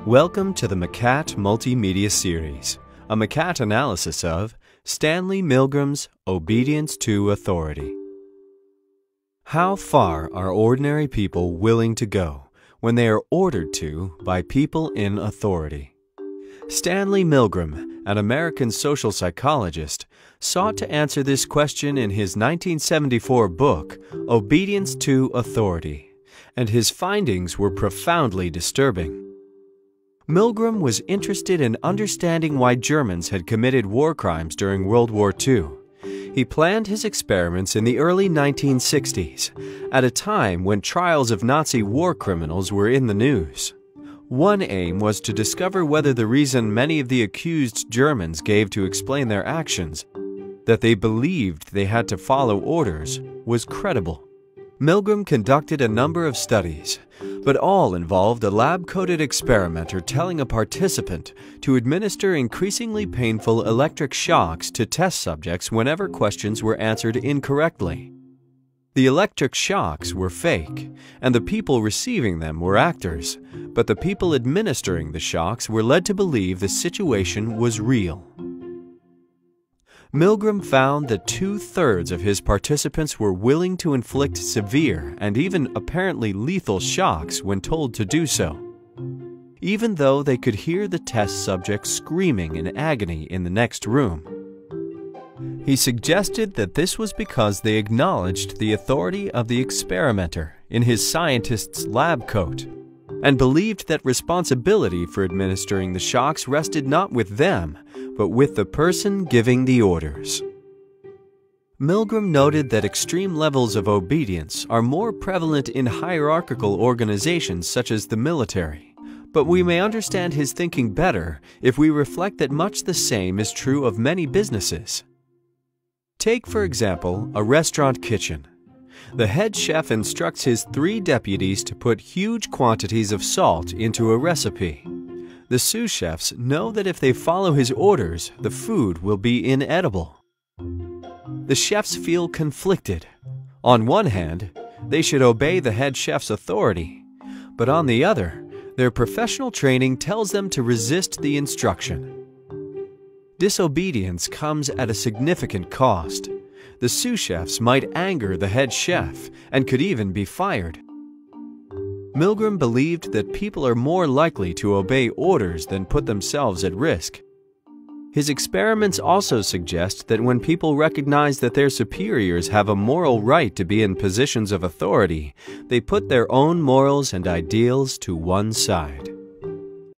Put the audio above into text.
Welcome to the McCat Multimedia Series, a McCat analysis of Stanley Milgram's Obedience to Authority. How far are ordinary people willing to go when they are ordered to by people in authority? Stanley Milgram, an American social psychologist, sought to answer this question in his 1974 book, Obedience to Authority, and his findings were profoundly disturbing. Milgram was interested in understanding why Germans had committed war crimes during World War II. He planned his experiments in the early 1960s, at a time when trials of Nazi war criminals were in the news. One aim was to discover whether the reason many of the accused Germans gave to explain their actions, that they believed they had to follow orders, was credible. Milgram conducted a number of studies, but all involved a lab-coated experimenter telling a participant to administer increasingly painful electric shocks to test subjects whenever questions were answered incorrectly. The electric shocks were fake, and the people receiving them were actors, but the people administering the shocks were led to believe the situation was real. Milgram found that 2/3 of his participants were willing to inflict severe and even apparently lethal shocks when told to do so, even though they could hear the test subject screaming in agony in the next room. He suggested that this was because they acknowledged the authority of the experimenter in his scientist's lab coat, and believed that responsibility for administering the shocks rested not with them, but with the person giving the orders. Milgram noted that extreme levels of obedience are more prevalent in hierarchical organizations such as the military, but we may understand his thinking better if we reflect that much the same is true of many businesses. Take, for example, a restaurant kitchen. The head chef instructs his 3 deputies to put huge quantities of salt into a recipe. The sous chefs know that if they follow his orders, the food will be inedible. The chefs feel conflicted. On one hand, they should obey the head chef's authority, but on the other, their professional training tells them to resist the instruction. Disobedience comes at a significant cost. The sous chefs might anger the head chef and could even be fired. Milgram believed that people are more likely to obey orders than put themselves at risk. His experiments also suggest that when people recognize that their superiors have a moral right to be in positions of authority, they put their own morals and ideals to one side.